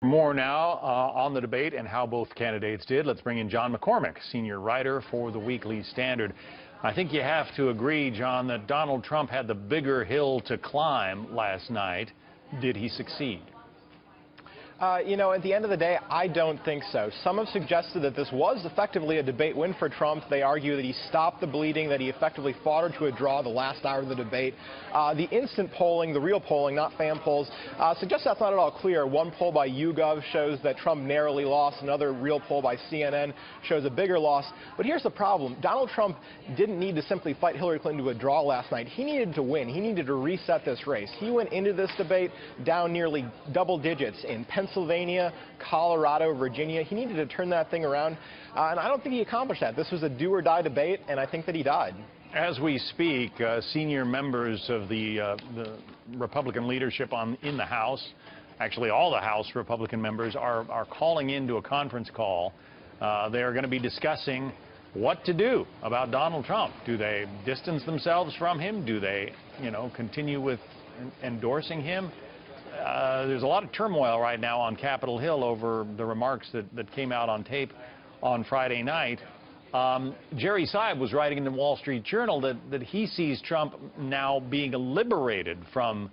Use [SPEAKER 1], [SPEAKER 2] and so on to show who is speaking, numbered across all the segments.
[SPEAKER 1] More now on the debate and how both candidates did. Let's bring in John McCormick, senior writer for the Weekly Standard. I think you have to agree, John, that Donald Trump had the bigger hill to climb last night. Did he succeed?
[SPEAKER 2] At the end of the day, I don't think so. Some have suggested that this was effectively a debate win for Trump. They argue that he stopped the bleeding, that he effectively fought her to a draw the last hour of the debate. The instant polling, the real polling, not fan polls, suggests that's not at all clear. One poll by YouGov shows that Trump narrowly lost. Another real poll by CNN shows a bigger loss. But here's the problem. Donald Trump didn't need to simply fight Hillary Clinton to a draw last night. He needed to win. He needed to reset this race. He went into this debate down nearly double digits in Pennsylvania, Colorado, Virginia. He needed to turn that thing around, and I don't think he accomplished that. This was a do-or-die debate, and I think that he died.
[SPEAKER 1] As we speak, senior members of the Republican leadership in the House, actually all the House Republican members, are calling into a conference call. They are going to be discussing what to do about Donald Trump. Do they distance themselves from him? Do they, continue with endorsing him? There's a lot of turmoil right now on Capitol Hill over the remarks that came out on tape on Friday night. Jerry Seib was writing in the Wall Street Journal that he sees Trump now being liberated from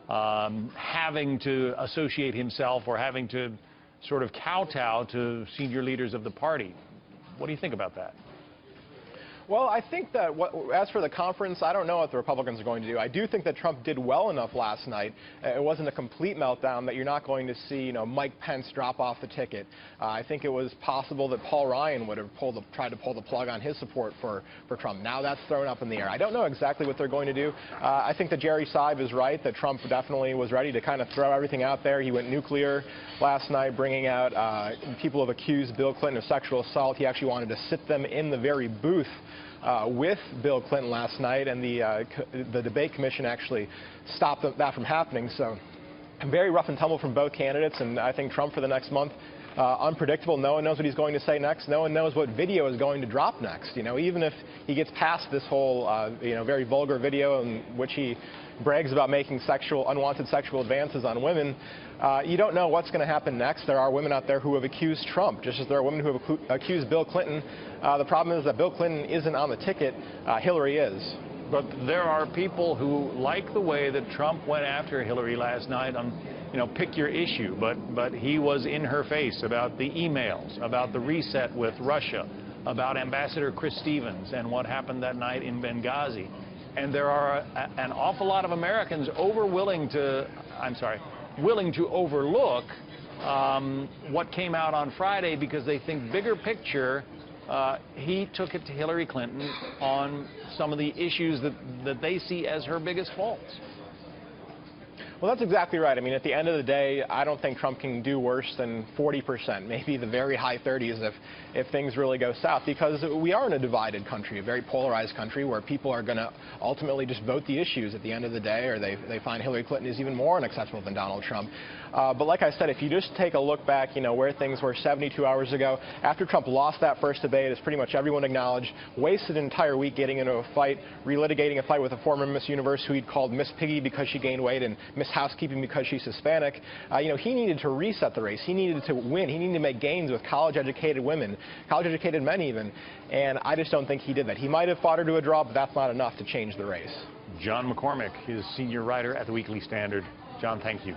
[SPEAKER 1] having to associate himself or having to sort of kowtow to senior leaders of the party. What do you think about that?
[SPEAKER 2] Well, I think that as for the conference, I don't know what the Republicans are going to do. I do think that Trump did well enough last night. It wasn't a complete meltdown that you're not going to see, Mike Pence drop off the ticket. I think it was possible that Paul Ryan would have tried to pull the plug on his support for Trump. Now that's thrown up in the air. I don't know exactly what they're going to do. I think that Jerry Seib is right, that Trump definitely was ready to kind of throw everything out there. He went nuclear last night, bringing out people who have accused Bill Clinton of sexual assault. He actually wanted to sit them in the very booth with Bill Clinton last night, and the debate commission actually stopped that from happening. So very rough and tumble from both candidates, and I think Trump for the next month, unpredictable. No one knows what he's going to say next. No one knows what video is going to drop next. Even if he gets past this whole very vulgar video in which he brags about making unwanted sexual advances on women, you don't know what's going to happen next. There are women out there who have accused Trump, just as there are women who have accused Bill Clinton. The problem is that Bill Clinton isn't on the ticket. Hillary is.
[SPEAKER 1] But there are people who like the way that Trump went after Hillary last night on, pick your issue. But he was in her face about the emails, about the reset with Russia, about Ambassador Chris Stevens and what happened that night in Benghazi. And there are an awful lot of Americans willing to overlook what came out on Friday because they think bigger picture. He took it to Hillary Clinton on some of the issues that they see as her biggest faults.
[SPEAKER 2] Well, that's exactly right. I mean, at the end of the day, I don't think Trump can do worse than 40%, maybe the very high 30s if things really go south, because we are in a divided country, a very polarized country where people are going to ultimately just vote the issues at the end of the day, or they find Hillary Clinton is even more unacceptable than Donald Trump. But like I said, if you just take a look back, where things were 72 hours ago, after Trump lost that first debate, as pretty much everyone acknowledged, wasted an entire week getting into a fight, relitigating a fight with a former Miss Universe who he'd called Miss Piggy because she gained weight and Miss Housekeeping because she's Hispanic. He needed to reset the race. He needed to win. He needed to make gains with college-educated women, college-educated men even, and I just don't think he did that. He might have fought her to a draw, but that's not enough to change the race.
[SPEAKER 1] John McCormick is senior writer at the Weekly Standard. John, thank you.